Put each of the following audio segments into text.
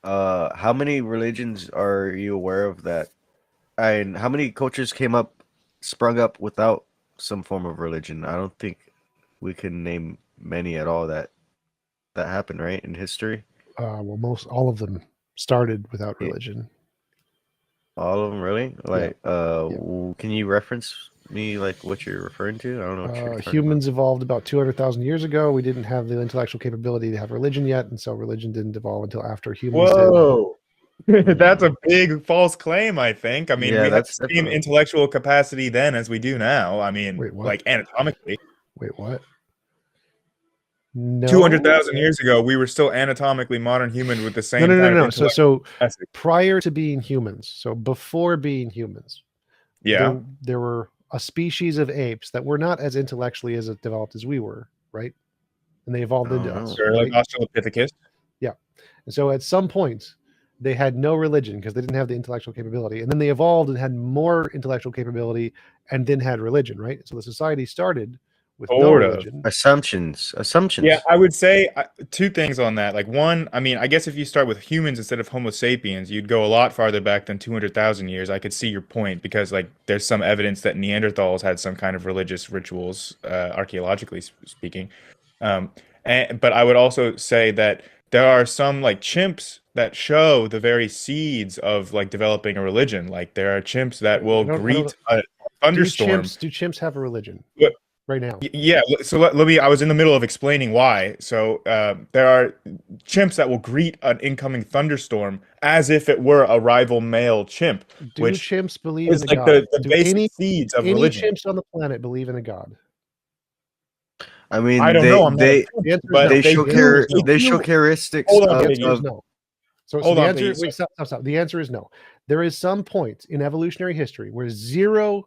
how many religions are you aware of that? And how many cultures sprung up without some form of religion? I don't think we can name many at all that happened, right, in history. Well, most all of them started without Yeah, religion. all of them, really? Yeah, Like, yeah. can you reference me like what you're referring to? I don't know what you're talking about. Humans evolved about 200,000 years ago. We didn't have the intellectual capability to have religion yet, and so religion didn't evolve until after humans did. Whoa. That's Hmm. a big false claim, I think. I mean, Yeah, we had that's the same definitely. intellectual capacity then as we do now. I mean, Wait, what? like anatomically. Wait, what? No, 200,000 years ago, we were still anatomically modern human with the no, same no, no, kind of no. So, intellectual so capacity. prior to being humans, so before being humans, Yeah. there were a species of apes that were not as intellectually as developed as we were, right? And they I evolved don't into know. us, Sure, like right? Australopithecus. Yeah. And so at some point, they had no religion because they didn't have the intellectual capability. And then they evolved and had more intellectual capability and then had religion, right? So the society started with no Sort of. religion. Assumptions. Yeah, Assumptions. I would say two things on that. Like one, I mean, I guess if you start with humans instead of Homo sapiens, you'd go a lot farther back than 200,000 years. I could see your point because like there's some evidence that Neanderthals had some kind of religious rituals, archaeologically speaking. But I would also say that there are some like chimps that show the very seeds of like developing a religion. Like there are chimps that will I don't. greet a thunderstorm. Do chimps have a religion But right now? yeah, so let me. I was in the middle of explaining why. So there are chimps that will greet an incoming thunderstorm as if it were a rival male chimp, Do which chimps believe in is a like god? the Do basic seeds of any religion. chimps on the planet believe in a god? I I mean, don't know. I'm not a chimp, The answer is but no. they they show The answer do. is no. they show Do. characteristics Hold on, The of answer Piggy. is of. no. So Hold the on, answer, Piggy. wait, stop. The answer is no. There is some point in evolutionary history where zero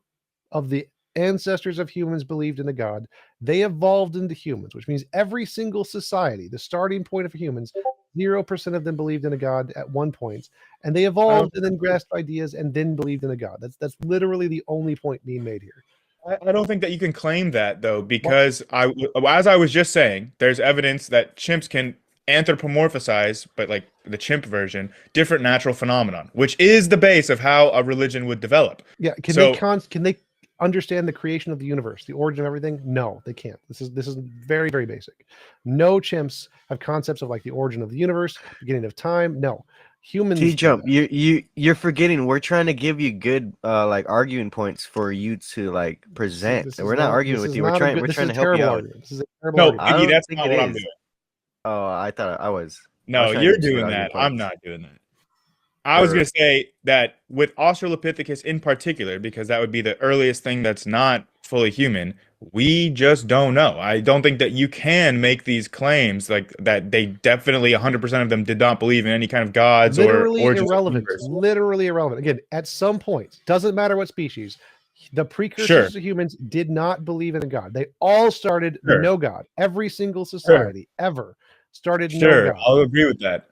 of the ancestors of humans believed in a god. They evolved into humans, which means every single society, the starting point of humans, 0% of them believed in a god at one point, and they I don't. evolved and then grasped ideas and then believed in a god. That's literally the only point being made here. I don't think that you can claim that though, What? because as I was just saying, there's evidence that chimps can anthropomorphize, but like the chimp version, different natural phenomenon, which is the base of how a religion would develop. Yeah, So can they understand the creation of the universe, the origin of everything? No, they can't. This is very, very basic. No chimps have concepts of like the origin of the universe, beginning of time. No. Humans do TJump, that. you're forgetting. We're trying to give you good like arguing points for you to like present. We're not arguing with you. We're This is trying a to help you terrible out. argument. This is a terrible no, argument. I Piggy, don't that's think not it what I'm is. doing. Oh, I thought I was. I was No, trying to you're give you good doing arguing that. I'm points. not doing that. I was For going to say that with Australopithecus in particular, because that would be the earliest thing that's not fully human, we just don't know. I don't think that you can make these claims like that they definitely 100% of them did not believe in any kind of gods or Literally origins of the irrelevant. universe. Literally irrelevant. Again, at some point, doesn't matter what species, the Sure, precursors to humans did not believe in a god. They all started sure, no god. Every single sure, society ever started no sure. god. I'll agree with that.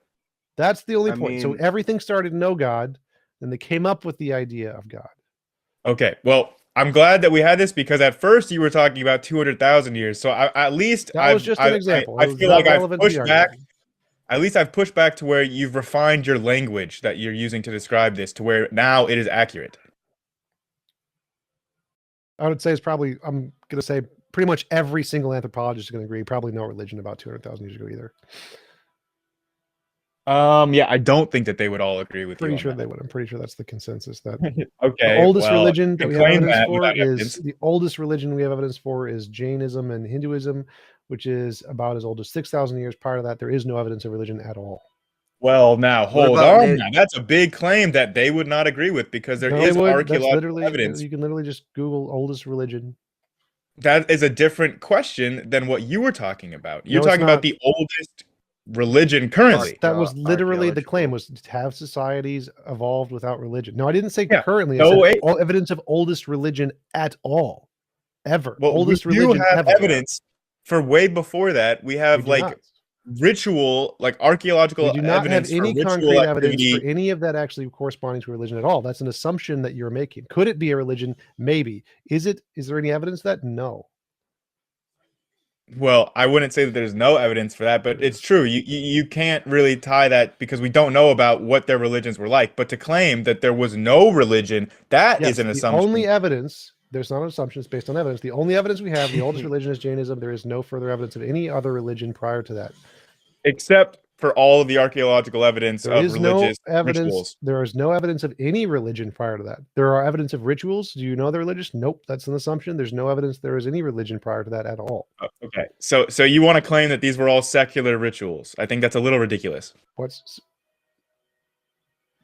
That's the only I point. So mean, everything started no God, and they came up with the idea of God. Okay, well, I'm glad that we had this because at first you were talking about 200,000 years. So at least That was just an example. I It was feel not like I've relevant to the pushed back. argument. At least I've pushed back to where you've refined your language that you're using to describe this to where now it is accurate. I would say it's probably, I'm going to say pretty much every single anthropologist is going to agree. Probably no religion about 200,000 years ago either. Yeah, I don't think that they would all agree with you Pretty on sure that. they would. I'm pretty sure that's the consensus that the Okay, oldest well, religion you that can we have claim evidence that for without is evidence. the oldest religion we have evidence for is Jainism and Hinduism, which is about as old as 6,000 years. Prior to that, there is no evidence of religion at all. Well, now what hold about on. Now that's a big claim that they would not agree with because there No, they is would. That's archaeological literally, evidence. you can literally just Google oldest religion. That is a different question than what you were talking about. You're No, it's talking about not. the oldest religion currently. That was literally the claim, archaeological? was to have societies evolved without religion. No, I didn't say Yeah. currently. I No, said wait. all evidence of oldest religion at all, ever. Well, we Oldest do religion have ever. evidence for way before that. We We have do like not. ritual, like We archaeological do not have evidence for any ritual concrete evidence for activity. any of that actually corresponding to religion at all. That's an assumption that you're making. Could it be a religion? Maybe. Is it? Is there any evidence of that? No. Well, I wouldn't say that there's no evidence for that, but it's true. You can't really tie that because we don't know about what their religions were like. But to claim that there was no religion, that is Yes, an the assumption. only evidence, there's not an assumption, it's based on evidence. The only evidence we have, the oldest religion is Jainism. There is no further evidence of any other religion prior to that. Except for all of the archaeological evidence There of is no religious evidence. rituals. There is no evidence of any religion prior to that. There are evidence of rituals. Do you know they're religious? Nope, that's an assumption. There's no evidence there is any religion prior to that at all. Okay, so you want to claim that these were all secular rituals? I think that's a little ridiculous. What's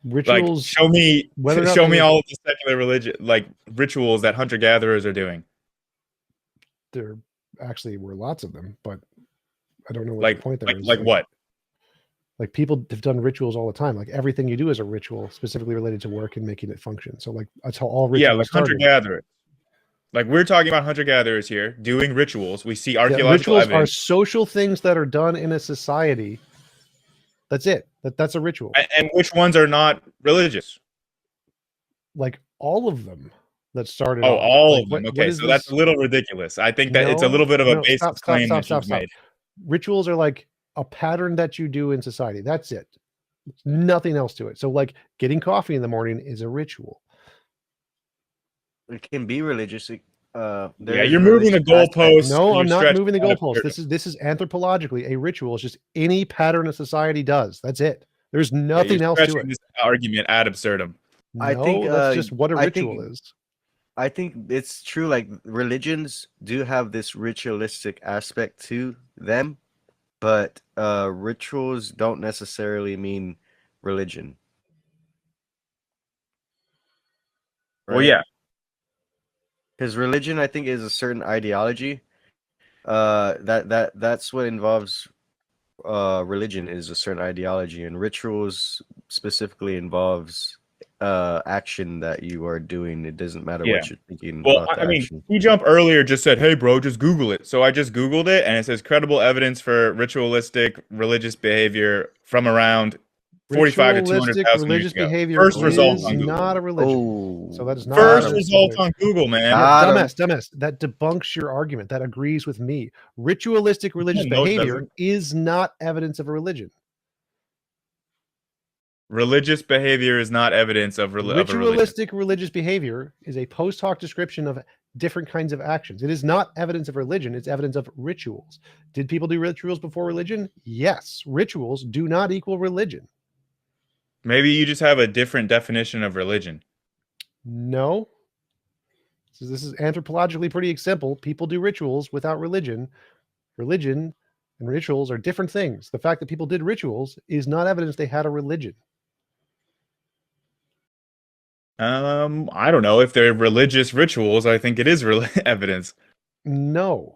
Like, rituals? show me whether or not show they me were- all of the secular religion, like rituals that hunter gatherers are doing. There actually were lots of them, but I don't know what Like, the point there is. like what? Like people have done rituals all the time. Like everything you do is a ritual specifically related to work and making it function. So like that's how all rituals Yeah, like hunter started. gatherers. Like we're talking about hunter gatherers here doing rituals. We see Yeah, archaeological rituals are evidence. social things that are done in a society. That's it. That's a ritual. And which ones are not religious? Like all of them that started. Oh, off. all Like, of them. what Okay, is so that's this? a little ridiculous. I think that it's a No, little bit of a no, baseless claim that you've made. Rituals are like a pattern that you do in society. That's it. Nothing else to it. So like getting coffee in the morning is a ritual. It can be religious. Yeah, you're moving the religious aspect. goalposts. No, you're I'm not stretching moving the out of goalposts. here. This is anthropologically a ritual. It's just any pattern a society does. That's it. There's Yeah, nothing you're else to stretching it. this argument ad absurdum. I No, think, that's just what a I think- ritual is. I think it's true. Like religions do have this ritualistic aspect to them, but rituals don't necessarily mean religion. Well, yeah. Because religion, I think, is a certain ideology. That's what involves religion is a certain ideology, and rituals specifically involves action that you are doing. It doesn't matter Yeah. what you're thinking Well, about the I mean, action. TJump earlier just said, "Hey, bro, just Google it." So I just Googled it, and it says credible evidence for ritualistic religious behavior from around 45 to Ritualistic 200,000 years religious ago. behavior First result is on Google. not a religion. Oh, So that is not First a result religion. on Google, man. Ah, Got 'em. Dumbass. That debunks your argument. That agrees with me. Ritualistic religious No, it behavior doesn't. is not evidence of a religion. Religious behavior is not evidence of, of a religion. Ritualistic religious behavior is a post hoc description of different kinds of actions. It is not evidence of religion. It's evidence of rituals. Did people do rituals before religion? Yes. Rituals do not equal religion. Maybe you just have a different definition of religion. No. So this is anthropologically pretty simple. People do rituals without religion. Religion and rituals are different things. The fact that people did rituals is not evidence they had a religion. I don't know if they're religious rituals. I think it is evidence. No.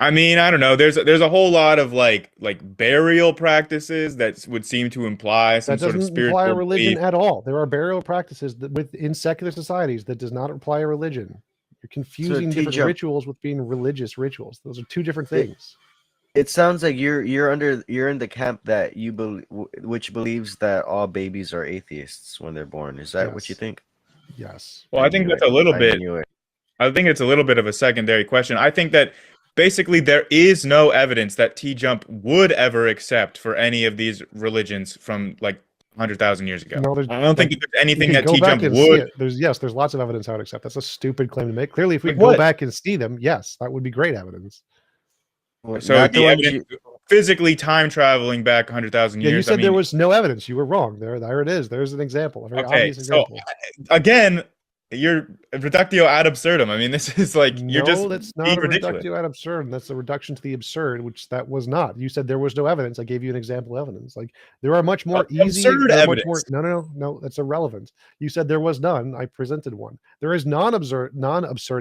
I mean, I don't know. There's a whole lot of like burial practices that would seem to imply some That sort of doesn't spiritual imply a religion belief. at all. There are burial practices that within secular societies that does not imply a religion. You're confusing different TJump. rituals with being religious rituals. Those are two different things. It sounds like you're in the camp that you which believes that all babies are atheists when they're born. Is that what you Yes. think? Yes. Well, I think that's a little bit. knew it. I think it's a little bit of a secondary question. I think that basically there is no evidence that TJump would ever accept for any of these religions from like 100,000 years ago. No, there's, I don't think like, that there's you anything can that go back TJump and see would. it. There's lots of evidence I would accept. That's a stupid claim to make. Clearly, if we Like could go what? back and see them, yes, that would be great evidence. So Not the ones evidence physically time traveling back 100,000 Yeah, years. you said I mean, there was no evidence. You were wrong. There it is. There's an example. A very okay. obvious So example. again, you're reductio ad absurdum. I mean, this is like you're No, just that's being not a ridiculous. reductio ad absurdum. That's a reduction to the absurd, which that was not. You said there was no evidence. I gave you an example of evidence. Like there are much more easy. Absurd there are much more, evidence. no, that's irrelevant. You said there was none. I presented one. There is non-absurd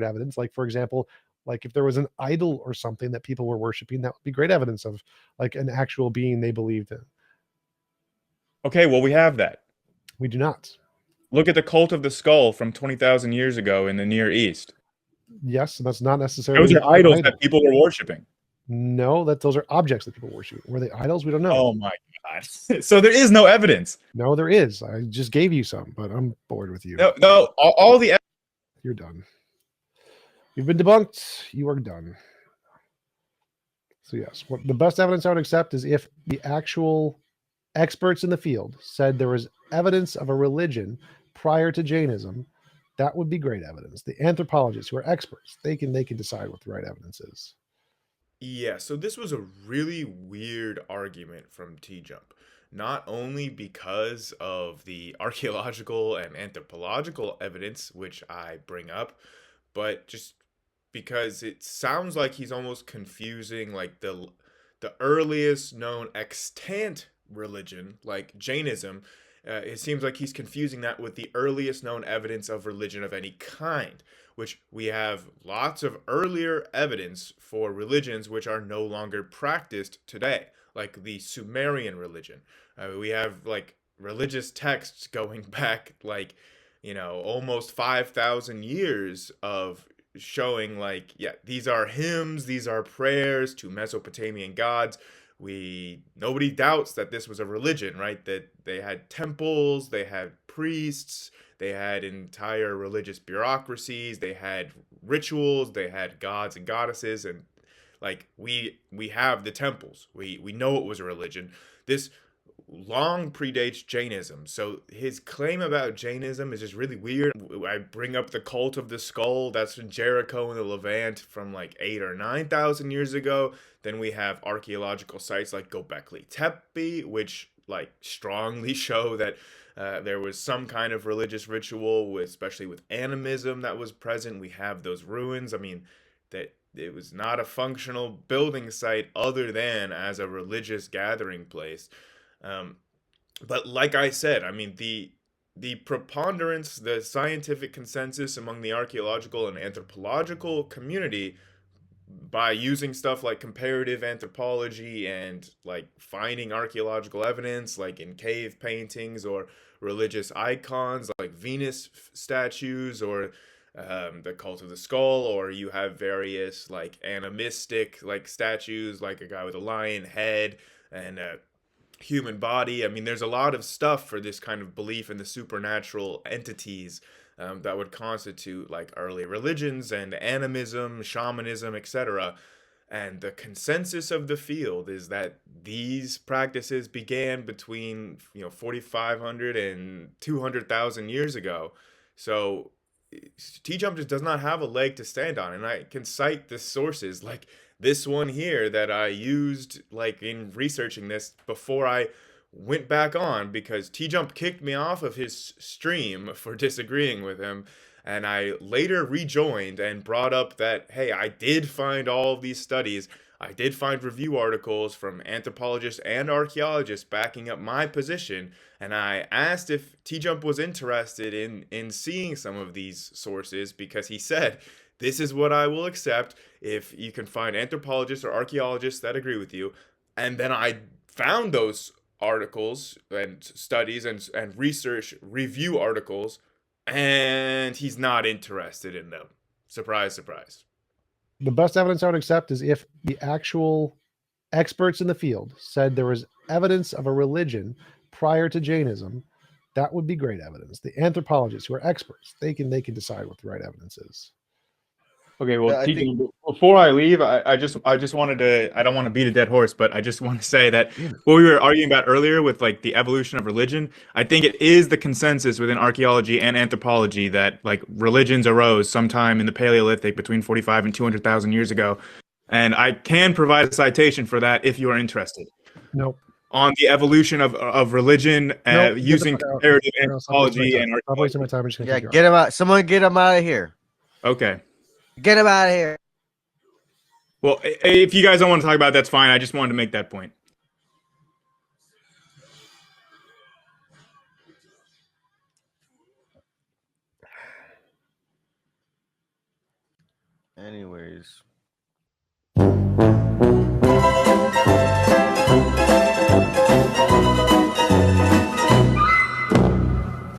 evidence. Like for example, like if there was an idol or something that people were worshiping, that would be great evidence of like an actual being they believed in. Okay, well we have that. We do not. Look at the cult of the skull from 20,000 years ago in the Near East. Yes, and that's not necessarily. Those are an idols idol. that people were worshiping. No, those are objects that people worship. Were they idols? We don't know. Oh my god! So there is no evidence. No, there is. I just gave you some, but I'm bored with you. No, all the You're done. You've been debunked. You are done. So yes, what the best evidence I would accept is if the actual experts in the field said there was evidence of a religion prior to Jainism. That would be great evidence. The anthropologists who are experts, they can decide what the right evidence is. Yeah, so this was a really weird argument from TJump. Not only because of the archaeological and anthropological evidence, which I bring up, but just because it sounds like he's almost confusing like the earliest known extant religion, like Jainism. It seems like he's confusing that with the earliest known evidence of religion of any kind, which we have lots of earlier evidence for religions which are no longer practiced today, like the Sumerian religion. We have like religious texts going back like, almost 5,000 years of showing like, yeah, these are hymns, these are prayers to Mesopotamian gods. Nobody doubts that this was a religion, right? That they had temples, they had priests, they had entire religious bureaucracies, they had rituals, they had gods and goddesses, and like we have the temples. We know it was a religion. This long predates Jainism. So his claim about Jainism is just really weird. I bring up the cult of the skull. That's in Jericho in the Levant from like 8 or 9,000 years ago. Then we have archaeological sites like Göbekli Tepe, which like strongly show that there was some kind of religious ritual, especially with animism that was present. We have those ruins. I mean, that it was not a functional building site other than as a religious gathering place. Um, but like I said, I mean the preponderance, the scientific consensus among the archaeological and anthropological community by using stuff like comparative anthropology and like finding archaeological evidence like in cave paintings or religious icons like Venus statues or the cult of the skull, or you have various like animistic like statues like a guy with a lion head and human body. I mean, there's a lot of stuff for this kind of belief in the supernatural entities that would constitute like early religions and animism, shamanism, etc. And the consensus of the field is that these practices began between 4,500 and 200,000 years ago. So T-Jump just does not have a leg to stand on, and I can cite the sources like this one here that I used like in researching this before I went back on because T-Jump kicked me off of his stream for disagreeing with him, and I later rejoined and brought up that hey, I did find all of these studies. I did find review articles from anthropologists and archaeologists backing up my position, and I asked if T-Jump was interested in seeing some of these sources because he said, "This is what I will accept if you can find anthropologists or archaeologists that agree with you." And then I found those articles and studies and research review articles, and he's not interested in them. Surprise, surprise. The best evidence I would accept is if the actual experts in the field said there was evidence of a religion prior to Jainism. That would be great evidence. The anthropologists who are experts, they can decide what the right evidence is. Okay, well, I TJ, think before I leave, I just wanted to, I don't want to beat a dead horse, but I just want to say that Damn it. what we were arguing about earlier with like the evolution of religion, I think it is the consensus within archaeology and anthropology that like religions arose sometime in the Paleolithic between 45 and 200,000 years ago. And I can provide a citation for that if you are interested. Nope. On the evolution of religion Nope. Get the using fuck out. comparative No, stop wasting my anthropology time. and Stop wasting my archaeology. time. I'm just gonna yeah, kick you get off. him out. Someone get him out of here. Okay. Get him out of here. Well, if you guys don't want to talk about it, that's fine. I just wanted to make that point. Anyways.